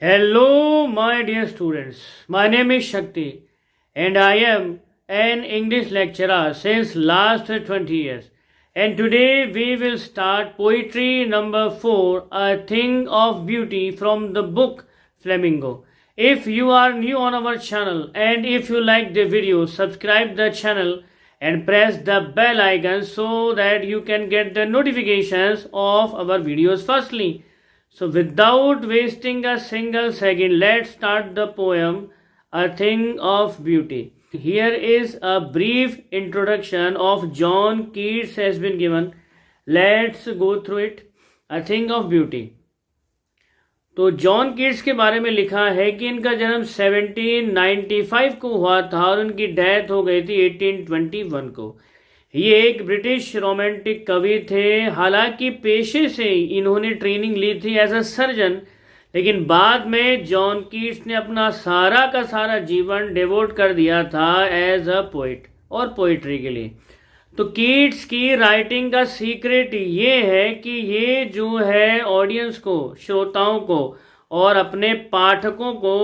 Hello, my dear students. My name is Shakti, and I am an English lecturer since last 20 years. And today we will start poetry number 4, A Thing of Beauty from the book Flamingo. If you are new on our channel and if you like the video, subscribe the channel and press the bell icon so that you can get the notifications of our videos firstly. So without wasting a single second, let's start the poem A Thing of Beauty. Here is a brief introduction of John Keats has been given. Let's go through it. A Thing of Beauty. तो John Keats के बारे में लिखा है कि इनका जन्म 1795 को हुआ था और उनकी डेथ हो गई थी 1821 को। ये एक ब्रिटिश रोमांटिक कवि थे। हालांकि पेशे से इन्होंने ट्रेनिंग ली थी एज अ सर्जन, लेकिन बाद में जॉन कीट्स ने अपना सारा का सारा जीवन डिवोट कर दिया था एज अ पोइट और पोइट्री के लिए। तो कीट्स की राइटिंग का सीक्रेट ये है कि ये जो है ऑडियंस को, श्रोताओं को और अपने पाठकों को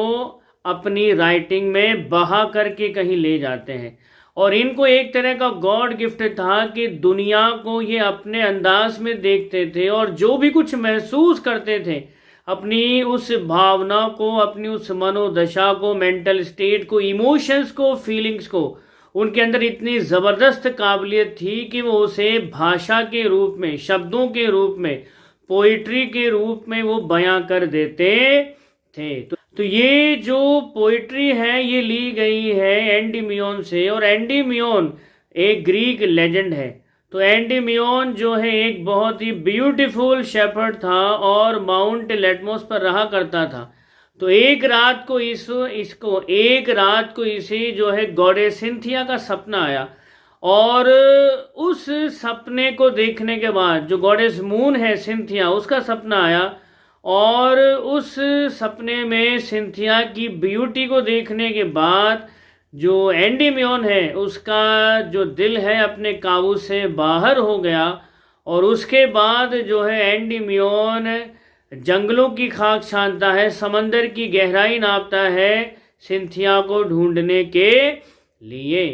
अपनी राइटिंग में बहा करके कहीं ले जाते हैं। और इनको एक तरह का गॉड गिफ्ट था कि दुनिया को ये अपने अंदाज में देखते थे और जो भी कुछ महसूस करते थे अपनी उस भावना को, अपनी उस मनोदशा को, मेंटल स्टेट को, इमोशंस को, फीलिंग्स को, उनके अंदर इतनी ज़बरदस्त काबिलियत थी कि वो उसे भाषा के रूप में, शब्दों के रूप में, पोइट्री के रूप में वो बयां कर देते थे। तो ये जो पोइट्री है ये ली गई है एंडीमियोन से, और एंडीमियोन एक ग्रीक लेजेंड है। तो एंडीमियोन जो है एक बहुत ही ब्यूटीफुल शेफर्ड था और माउंट लेटमोस पर रहा करता था। तो एक रात को इसे जो है गॉडेस सिंथिया का सपना आया, और उस सपने को देखने के बाद जो गॉडेस मून है सिंथिया, उसका सपना आया, और उस सपने में सिंथिया की ब्यूटी को देखने के बाद जो एंडीमियोन है उसका जो दिल है अपने काबू से बाहर हो गया। और उसके बाद जो है एंडीमियोन जंगलों की खाक छानता है, समंदर की गहराई नापता है सिंथिया को ढूंढने के लिए।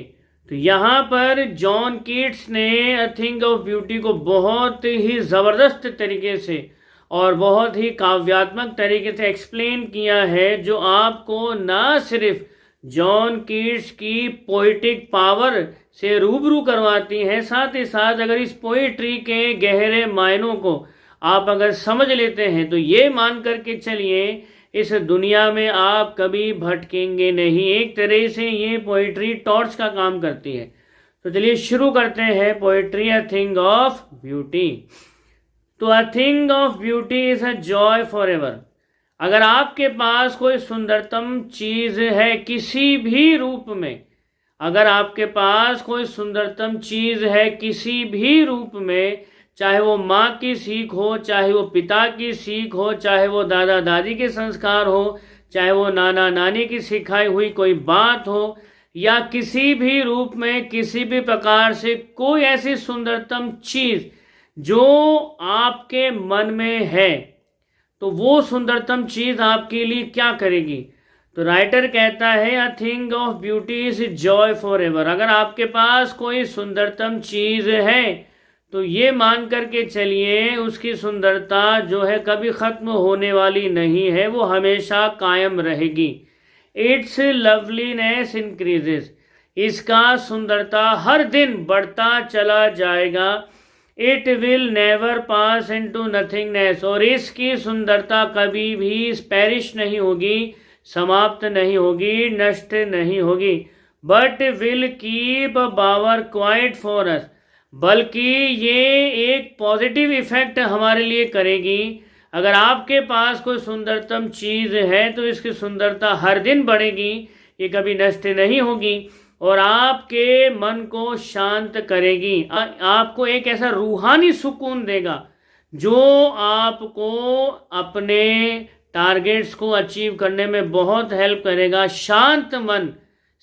तो यहाँ पर जॉन कीट्स ने अ थिंग ऑफ ब्यूटी को बहुत ही ज़बरदस्त तरीके से और बहुत ही काव्यात्मक तरीके से एक्सप्लेन किया है, जो आपको ना सिर्फ जॉन कीट्स की पोइटिक पावर से रूबरू करवाती है, साथ ही साथ अगर इस पोइट्री के गहरे मायनों को आप अगर समझ लेते हैं तो ये मान करके चलिए इस दुनिया में आप कभी भटकेंगे नहीं। एक तरह से ये पोइट्री टॉर्च का काम करती है। तो चलिए शुरू करते हैं poetry a thing of beauty. तो a thing of beauty is a joy forever. अगर आपके पास कोई सुंदरतम चीज़ है किसी भी रूप में, अगर आपके पास कोई सुंदरतम चीज़ है किसी भी रूप में, चाहे वो माँ की सीख हो, चाहे वो पिता की सीख हो, चाहे वो दादा दादी के संस्कार हो, चाहे वो नाना नानी की सिखाई हुई कोई बात हो, या किसी भी रूप में किसी भी प्रकार से कोई ऐसी सुंदरतम चीज़ जो आपके मन में है, तो वो सुंदरतम चीज़ आपके लिए क्या करेगी? तो राइटर कहता है अ thing of beauty is Joy forever. अगर आपके पास कोई सुंदरतम चीज़ है तो ये मान करके चलिए उसकी सुंदरता जो है कभी ख़त्म होने वाली नहीं है, वो हमेशा कायम रहेगी। It's loveliness increases. इसका सुंदरता हर दिन बढ़ता चला जाएगा। It will never pass into nothingness. और इसकी सुंदरता कभी भी पेरिश नहीं होगी, समाप्त नहीं होगी, नष्ट नहीं होगी। But will keep a bower quite for us. बल्कि ये एक पॉजिटिव इफेक्ट हमारे लिए करेगी। अगर आपके पास कोई सुंदरतम चीज़ है तो इसकी सुंदरता हर दिन बढ़ेगी, ये कभी नष्ट नहीं होगी और आपके मन को शांत करेगी। आपको एक ऐसा रूहानी सुकून देगा जो आपको अपने टारगेट्स को अचीव करने में बहुत हेल्प करेगा। शांत मन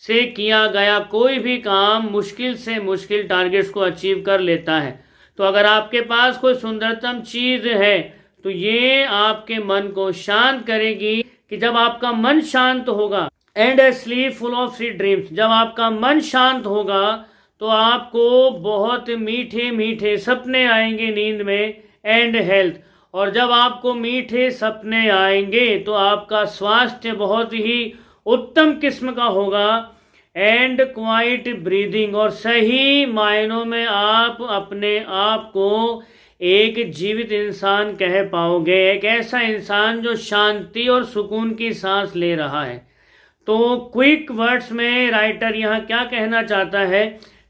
से किया गया कोई भी काम मुश्किल से मुश्किल टारगेट्स को अचीव कर लेता है। तो अगर आपके पास कोई सुंदरतम चीज़ है तो ये आपके मन को शांत करेगी, कि जब आपका मन शांत होगा, and A sleep full of sweet dreams, जब आपका मन शांत होगा तो आपको बहुत मीठे मीठे सपने आएंगे नींद में, एंड हेल्थ, और जब आपको मीठे सपने आएंगे तो आपका स्वास्थ्य बहुत ही उत्तम किस्म का होगा, एंड क्वाइट ब्रीदिंग, और सही मायनों में आप अपने आप को एक जीवित इंसान कह पाओगे, एक ऐसा इंसान जो शांति और सुकून की सांस ले रहा है। तो क्विक वर्ड्स में राइटर यहाँ क्या कहना चाहता है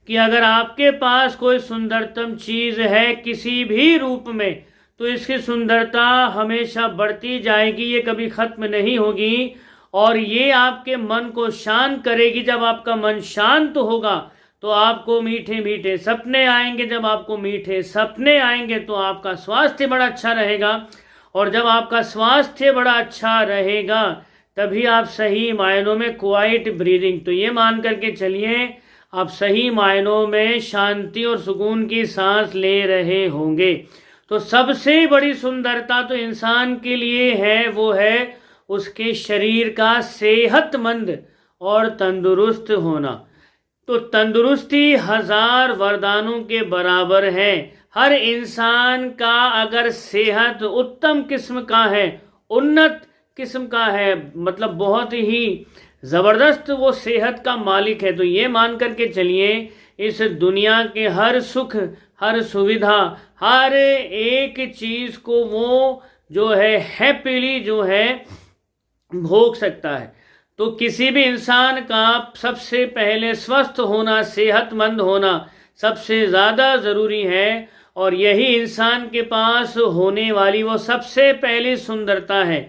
कि अगर आपके पास कोई सुंदरतम चीज़ है किसी भी रूप में, तो इसकी सुंदरता हमेशा बढ़ती जाएगी, ये कभी ख़त्म नहीं होगी, और ये आपके मन को शांत करेगी। जब आपका मन शांत होगा तो आपको मीठे मीठे सपने आएंगे, जब आपको मीठे सपने आएंगे तो आपका स्वास्थ्य बड़ा अच्छा रहेगा, और जब आपका स्वास्थ्य बड़ा अच्छा रहेगा तभी आप सही मायनों में क्वाइट ब्रीदिंग, तो ये मान करके चलिए आप सही मायनों में शांति और सुकून की सांस ले रहे होंगे। तो सबसे बड़ी सुंदरता तो इंसान के लिए है, वो है उसके शरीर का सेहतमंद और तंदुरुस्त होना। तो तंदुरुस्ती 1000 वरदानों के बराबर है। हर इंसान का अगर सेहत उत्तम किस्म का है, उन्नत किस्म का है, मतलब बहुत ही ज़बरदस्त वो सेहत का मालिक है, तो ये मान करके चलिए इस दुनिया के हर सुख, हर सुविधा, हर एक चीज़ को वो जो है हैप्पीली जो है भोग सकता है। तो किसी भी इंसान का सबसे पहले स्वस्थ होना, सेहतमंद होना सबसे ज़्यादा ज़रूरी है, और यही इंसान के पास होने वाली वो सबसे पहली सुंदरता है,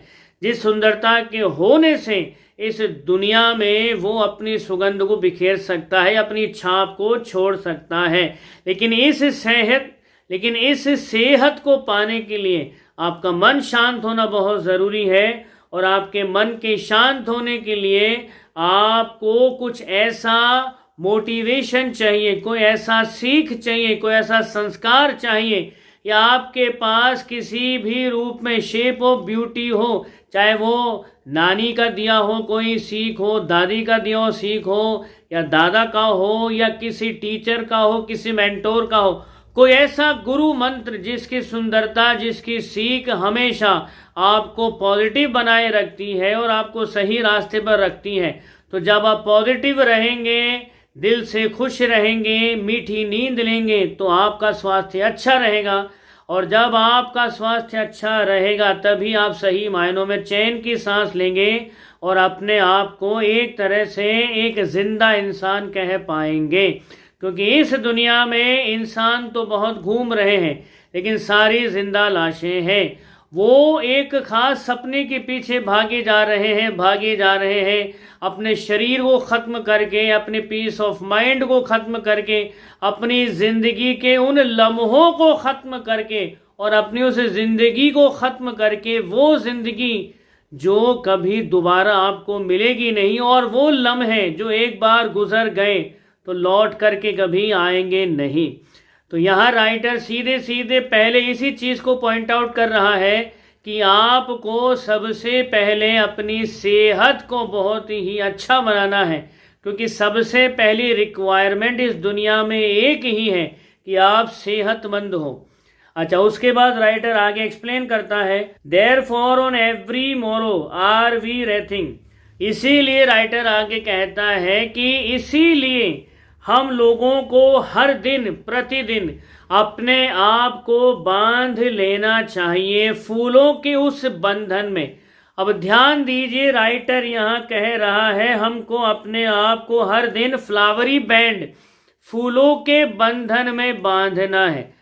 जिस सुंदरता के होने से इस दुनिया में वो अपनी सुगंध को बिखेर सकता है, अपनी छाप को छोड़ सकता है। लेकिन इस सेहत को पाने के लिए आपका मन शांत होना बहुत ज़रूरी है, और आपके मन के शांत होने के लिए आपको कुछ ऐसा मोटिवेशन चाहिए, कोई ऐसा सीख चाहिए, कोई ऐसा संस्कार चाहिए कि आपके पास किसी भी रूप में शेप ऑफ ब्यूटी हो, चाहे वो नानी का दिया हो कोई सीख हो, दादी का दिया हो सीख हो, या दादा का हो, या किसी टीचर का हो, किसी मेंटोर का हो, कोई ऐसा गुरु मंत्र जिसकी सुंदरता, जिसकी सीख हमेशा आपको पॉजिटिव बनाए रखती है और आपको सही रास्ते पर रखती है। तो जब आप पॉजिटिव रहेंगे, दिल से खुश रहेंगे, मीठी नींद लेंगे, तो आपका स्वास्थ्य अच्छा रहेगा, और जब आपका स्वास्थ्य अच्छा रहेगा तभी आप सही मायनों में चैन की सांस लेंगे और अपने आप को एक तरह से एक जिंदा इंसान कह पाएंगे। क्योंकि इस दुनिया में इंसान तो बहुत घूम रहे हैं, लेकिन सारी जिंदा लाशें हैं। वो एक खास सपने के पीछे भागे जा रहे हैं, अपने शरीर को ख़त्म करके, अपने पीस ऑफ माइंड को ख़त्म करके, अपनी ज़िंदगी के उन लम्हों को ख़त्म करके, और अपनी उस ज़िंदगी को ख़त्म करके वो ज़िंदगी जो कभी दोबारा आपको मिलेगी नहीं, और वो लम्हे जो एक बार गुजर गए तो लौट करके कभी आएंगे नहीं। तो यहाँ राइटर सीधे सीधे पहले इसी चीज़ को पॉइंट आउट कर रहा है कि आपको सबसे पहले अपनी सेहत को बहुत ही अच्छा बनाना है, क्योंकि सबसे पहली रिक्वायरमेंट इस दुनिया में एक ही है कि आप सेहतमंद हो। अच्छा, उसके बाद राइटर आगे एक्सप्लेन करता है, therefore on every morrow are we wreathing, इसीलिए राइटर आगे कहता है कि इसीलिए हम लोगों को हर दिन प्रतिदिन अपने आप को बांध लेना चाहिए फूलों के उस बंधन में। अब ध्यान दीजिए, राइटर यहाँ कह रहा है हमको अपने आप को हर दिन फ्लावरी बैंड, फूलों के बंधन में बांधना है।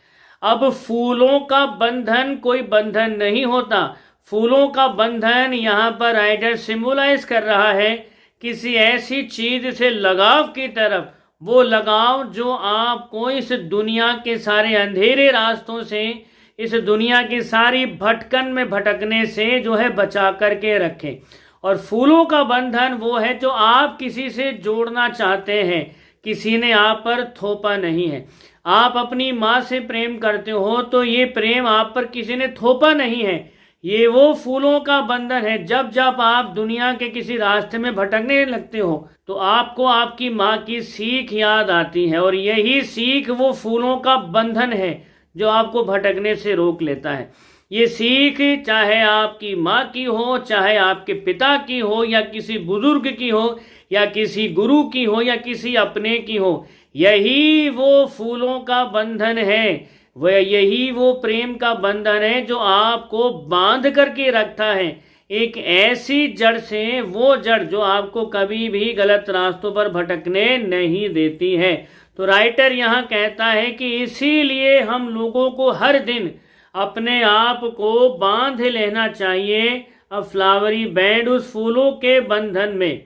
अब फूलों का बंधन कोई बंधन नहीं होता, फूलों का बंधन यहाँ पर राइटर सिंबलाइज कर रहा है किसी ऐसी चीज से लगाव की तरफ, वो लगाव जो आपको इस दुनिया के सारे अंधेरे रास्तों से, इस दुनिया की सारी भटकन में भटकने से जो है बचा करके रखे। और फूलों का बंधन वो है जो आप किसी से जोड़ना चाहते हैं, किसी ने आप पर थोपा नहीं है। आप अपनी माँ से प्रेम करते हो तो ये प्रेम आप पर किसी ने थोपा नहीं है, ये वो फूलों का बंधन है। जब जब आप दुनिया के किसी रास्ते में भटकने लगते हो तो आपको आपकी माँ की सीख याद आती है, और यही सीख वो फूलों का बंधन है जो आपको भटकने से रोक लेता है। ये सीख चाहे आपकी माँ की हो, चाहे आपके पिता की हो, या किसी बुजुर्ग की हो, या किसी गुरु की हो, या किसी अपने की हो, यही वो फूलों का बंधन है। वह यही वो प्रेम का बंधन है जो आपको बांध करके रखता है एक ऐसी जड़ से, वो जड़ जो आपको कभी भी गलत रास्तों पर भटकने नहीं देती है। तो राइटर यहाँ कहता है कि इसीलिए हम लोगों को हर दिन अपने आप को बांध लेना चाहिए अ फ्लावरी बैंड, उस फूलों के बंधन में,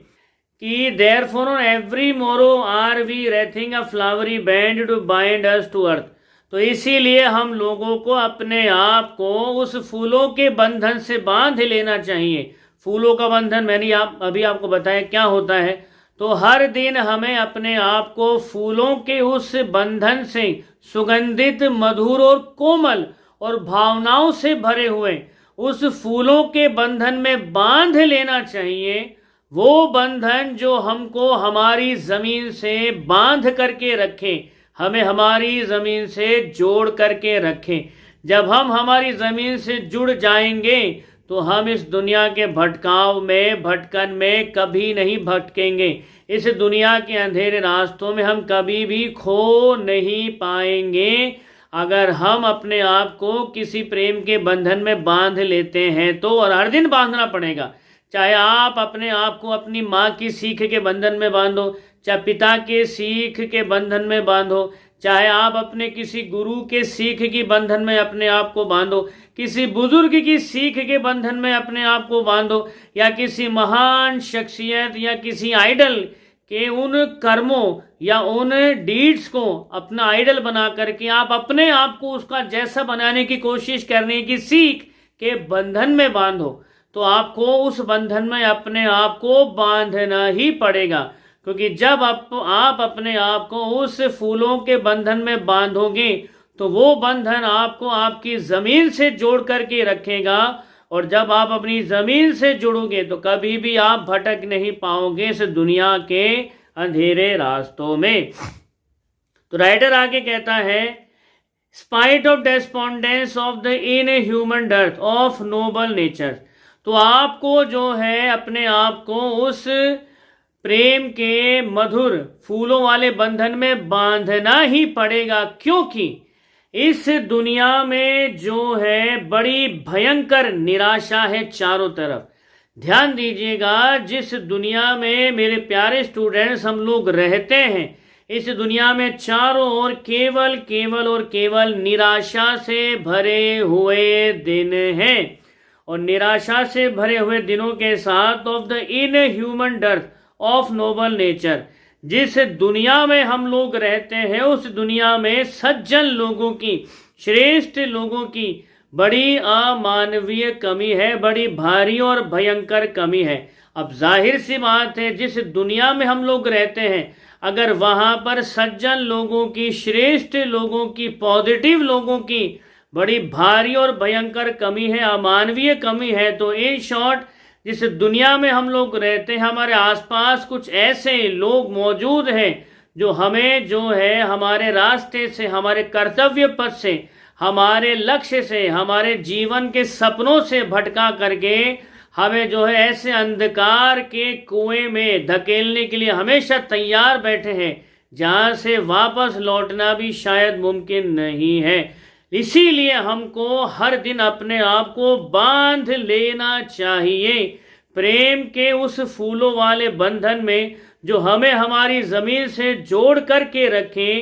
कि therefore on every morrow are we wreathing a flowery band to bind us to earth। तो इसीलिए हम लोगों को अपने आप को उस फूलों के बंधन से बांध लेना चाहिए। फूलों का बंधन मैंने अभी आपको बताया क्या होता है। तो हर दिन हमें अपने आप को फूलों के उस बंधन से, सुगंधित, मधुर और कोमल और भावनाओं से भरे हुए उस फूलों के बंधन में बांध लेना चाहिए। वो बंधन जो हमको हमारी जमीन से बांध करके रखे, हमें हमारी जमीन से जोड़ करके रखें। जब हम हमारी जमीन से जुड़ जाएंगे तो हम इस दुनिया के भटकाव में, भटकन में कभी नहीं भटकेंगे। इस दुनिया के अंधेरे रास्तों में हम कभी भी खो नहीं पाएंगे अगर हम अपने आप को किसी प्रेम के बंधन में बांध लेते हैं तो। और हर दिन बांधना पड़ेगा, चाहे आप अपने आप को अपनी माँ की सीख के बंधन में बांधो, चाहे पिता के सीख के बंधन में बांधो, चाहे आप अपने किसी गुरु के सीख की बंधन में अपने आप को बांधो, किसी बुजुर्ग की सीख के बंधन में अपने आप को बांधो, या किसी महान शख्सियत या किसी आइडल के उन कर्मों या उन डीड्स को अपना आइडल बना करके आप अपने आप को उसका जैसा बनाने की कोशिश करने की सीख के बंधन में बांधो। तो आपको उस बंधन में अपने आप को बांधना ही पड़ेगा, क्योंकि जब आप अपने आप को उस फूलों के बंधन में बांधोगे तो वो बंधन आपको आपकी ज़मीन से जोड़ करके रखेगा। और जब आप अपनी ज़मीन से जुड़ोगे तो कभी भी आप भटक नहीं पाओगे इस दुनिया के अंधेरे रास्तों में। तो राइटर आगे कहता है, spite of despondence of the inhuman dearth of noble nature. तो आपको जो है अपने आप को उस प्रेम के मधुर फूलों वाले बंधन में बांधना ही पड़ेगा, क्योंकि इस दुनिया में जो है बड़ी भयंकर निराशा है चारों तरफ। ध्यान दीजिएगा, जिस दुनिया में मेरे प्यारे स्टूडेंट्स हम लोग रहते हैं, इस दुनिया में चारों ओर केवल केवल और केवल निराशा से भरे हुए दिन हैं। और निराशा से भरे हुए दिनों के साथ of the inhuman dearth of noble nature, जिस दुनिया में हम लोग रहते हैं उस दुनिया में सज्जन लोगों की, श्रेष्ठ लोगों की बड़ी अमानवीय कमी है, बड़ी भारी और भयंकर कमी है। अब जाहिर सी बात है, जिस दुनिया में हम लोग रहते हैं अगर वहाँ पर सज्जन लोगों की, श्रेष्ठ लोगों की, पॉजिटिव लोगों की बड़ी भारी और भयंकर कमी है, अमानवीय कमी है, तो इन शॉर्ट जिस दुनिया में हम लोग रहते हैं हमारे आसपास कुछ ऐसे लोग मौजूद हैं जो हमें जो है हमारे रास्ते से, हमारे कर्तव्य पथ से, हमारे लक्ष्य से, हमारे जीवन के सपनों से भटका करके हमें जो है ऐसे अंधकार के कुएं में धकेलने के लिए हमेशा तैयार बैठे हैं जहां से वापस लौटना भी शायद मुमकिन नहीं है। इसीलिए हमको हर दिन अपने आप को बांध लेना चाहिए प्रेम के उस फूलों वाले बंधन में जो हमें हमारी ज़मीन से जोड़ करके रखे,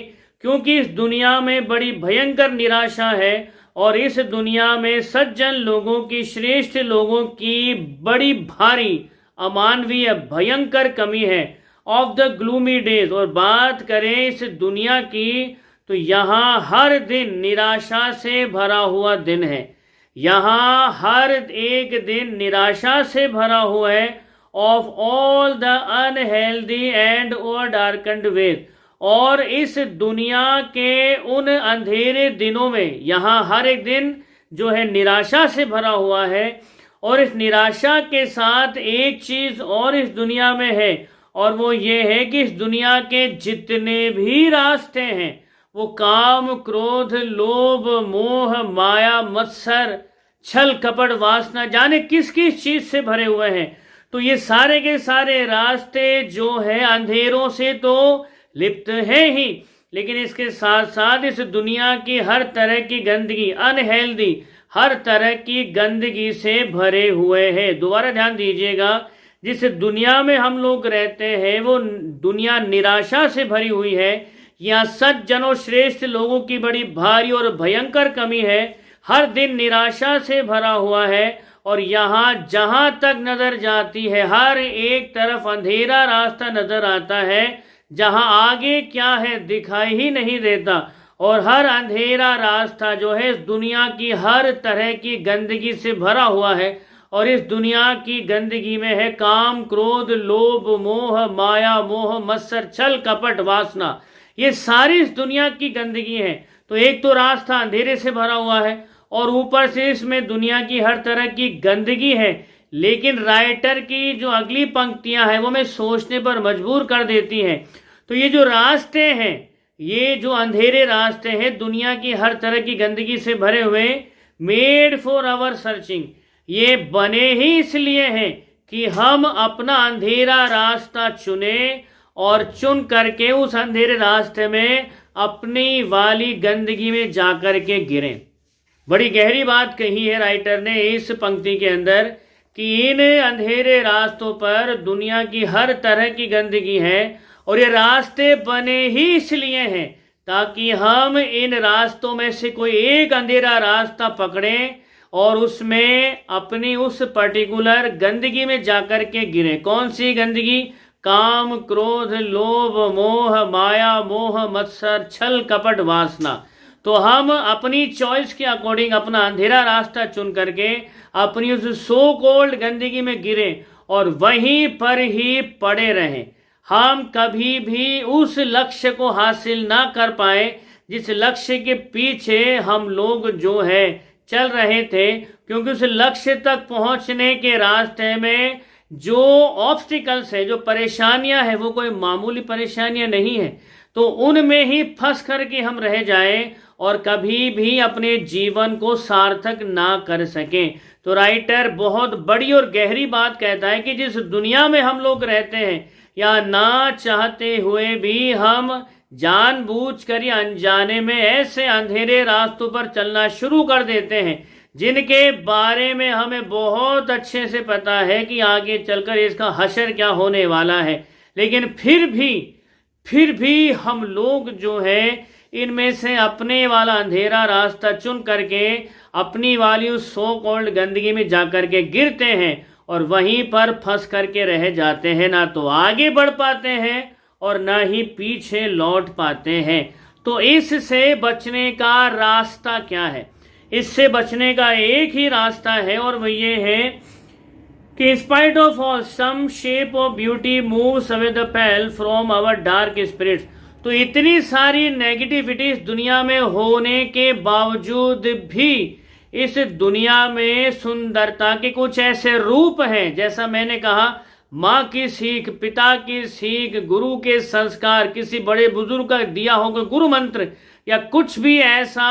क्योंकि इस दुनिया में बड़ी भयंकर निराशा है और इस दुनिया में सज्जन लोगों की, श्रेष्ठ लोगों की बड़ी भारी अमानवीय भयंकर कमी है ऑफ द ग्लूमी डेज। और बात करें इस दुनिया की तो यहाँ हर दिन निराशा से भरा हुआ दिन है, यहाँ हर एक दिन निराशा से भरा हुआ है of all the unhealthy and और डार्कन्ड वेज। और इस दुनिया के उन अंधेरे दिनों में यहाँ हर एक दिन जो है निराशा से भरा हुआ है। और इस निराशा के साथ एक चीज और इस दुनिया में है, और वो ये है कि इस दुनिया के जितने भी रास्ते हैं वो काम, क्रोध, लोभ, मोह, माया, मत्सर, छल, कपट, वासना, जाने किस किस चीज से भरे हुए हैं। तो ये सारे के सारे रास्ते जो है अंधेरों से तो लिप्त है ही, लेकिन इसके साथ साथ इस दुनिया की हर तरह की गंदगी, अनहेल्दी हर तरह की गंदगी से भरे हुए हैं। दोबारा ध्यान दीजिएगा, जिस दुनिया में हम लोग रहते हैं वो दुनिया निराशा से भरी हुई है। यहाँ सज्जनों श्रेष्ठ लोगों की बड़ी भारी और भयंकर कमी है, हर दिन निराशा से भरा हुआ है। और यहाँ जहां तक नजर जाती है हर एक तरफ अंधेरा रास्ता नजर आता है, जहां आगे क्या है दिखाई ही नहीं देता। और हर अंधेरा रास्ता जो है इस दुनिया की हर तरह की गंदगी से भरा हुआ है। और इस दुनिया की गंदगी में है काम, क्रोध, लोभ, मोह, माया, मोह, मत्सर, छल, कपट, वासना, ये सारी इस दुनिया की गंदगी है। तो एक तो रास्ता अंधेरे से भरा हुआ है और ऊपर से इसमें दुनिया की हर तरह की गंदगी है। लेकिन राइटर की जो अगली पंक्तियां हैं वो हमें सोचने पर मजबूर कर देती हैं। तो ये जो रास्ते हैं, ये जो अंधेरे रास्ते हैं दुनिया की हर तरह की गंदगी से भरे हुए, मेड फॉर आवर सर्चिंग, ये बने ही इसलिए हैं कि हम अपना अंधेरा रास्ता चुने और चुन करके उस अंधेरे रास्ते में अपनी वाली गंदगी में जाकर के गिरें। बड़ी गहरी बात कही है राइटर ने इस पंक्ति के अंदर कि इन अंधेरे रास्तों पर दुनिया की हर तरह की गंदगी है और ये रास्ते बने ही इसलिए हैं ताकि हम इन रास्तों में से कोई एक अंधेरा रास्ता पकड़ें और उसमें अपनी उस पर्टिकुलर गंदगी में जाकर के गिरे। कौन सी गंदगी? काम, क्रोध, लोभ, मोह, माया, मोह, मत्सर, छल, कपट, वासना। तो हम अपनी चॉइस के अकॉर्डिंग अपना अंधेरा रास्ता चुन करके अपनी उस सो कोल्ड गंदगी में गिरे और वहीं पर ही पड़े रहें। हम कभी भी उस लक्ष्य को हासिल ना कर पाए जिस लक्ष्य के पीछे हम लोग जो है चल रहे थे, क्योंकि उस लक्ष्य तक पहुंचने के रास्ते में जो ऑब्स्टिकल्स है, जो परेशानियां हैं, वो कोई मामूली परेशानियां नहीं है। तो उनमें ही फंस करके हम रह जाएं और कभी भी अपने जीवन को सार्थक ना कर सकें। तो राइटर बहुत बड़ी और गहरी बात कहता है कि जिस दुनिया में हम लोग रहते हैं या ना चाहते हुए भी हम जानबूझकर या अनजाने में ऐसे अंधेरे रास्तों पर चलना शुरू कर देते हैं जिनके बारे में हमें बहुत अच्छे से पता है कि आगे चलकर इसका हशर क्या होने वाला है, लेकिन फिर भी हम लोग जो है इनमें से अपने वाला अंधेरा रास्ता चुन करके अपनी वाली उस सो कॉल्ड गंदगी में जाकर के गिरते हैं और वहीं पर फंस करके रह जाते हैं। ना तो आगे बढ़ पाते हैं और ना ही पीछे लौट पाते हैं। तो इससे बचने का रास्ता क्या है? इससे बचने का एक ही रास्ता है और वह ये है कि spite of all some shape of beauty moves away the pall from our dark spirits. तो इतनी सारी नेगेटिविटी इस दुनिया में होने के बावजूद भी इस दुनिया में सुंदरता के कुछ ऐसे रूप हैं, जैसा मैंने कहा, माँ की सीख, पिता की सीख, गुरु के संस्कार, किसी बड़े बुजुर्ग का दिया होगा गुरु मंत्र, या कुछ भी ऐसा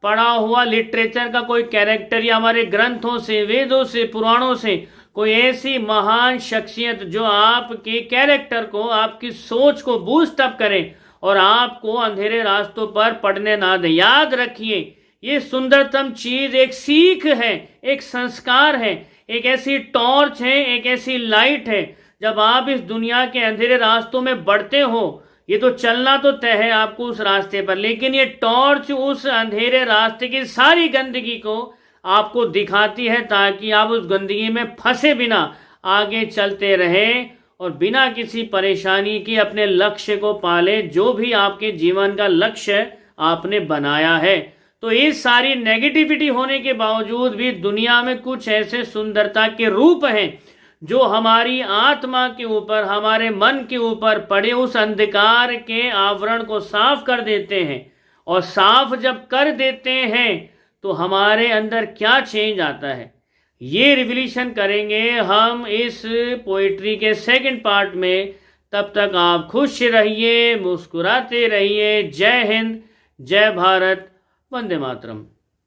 पढ़ा हुआ लिटरेचर का कोई कैरेक्टर, या हमारे ग्रंथों से, वेदों से, पुराणों से कोई ऐसी महान शख्सियत जो आपके कैरेक्टर को, आपकी सोच को बूस्ट अप करें और आपको अंधेरे रास्तों पर पड़ने ना दे। याद रखिए, ये सुंदरतम चीज एक सीख है, एक संस्कार है, एक ऐसी टॉर्च है, एक ऐसी लाइट है। जब आप इस दुनिया के अंधेरे रास्तों में बढ़ते हो, ये तो चलना तो तय है आपको उस रास्ते पर, लेकिन ये टॉर्च उस अंधेरे रास्ते की सारी गंदगी को आपको दिखाती है ताकि आप उस गंदगी में फंसे बिना आगे चलते रहें और बिना किसी परेशानी की अपने लक्ष्य को पाले, जो भी आपके जीवन का लक्ष्य आपने बनाया है। तो इस सारी नेगेटिविटी होने के बावजूद भी दुनिया में कुछ ऐसे सुंदरता के रूप हैं जो हमारी आत्मा के ऊपर, हमारे मन के ऊपर पड़े उस अंधकार के आवरण को साफ कर देते हैं। और साफ जब कर देते हैं तो हमारे अंदर क्या चेंज आता है, ये रिविलेशन करेंगे हम इस पोइट्री के सेकंड पार्ट में। तब तक आप खुश रहिए, मुस्कुराते रहिए। जय हिंद, जय भारत, वंदे मातरम।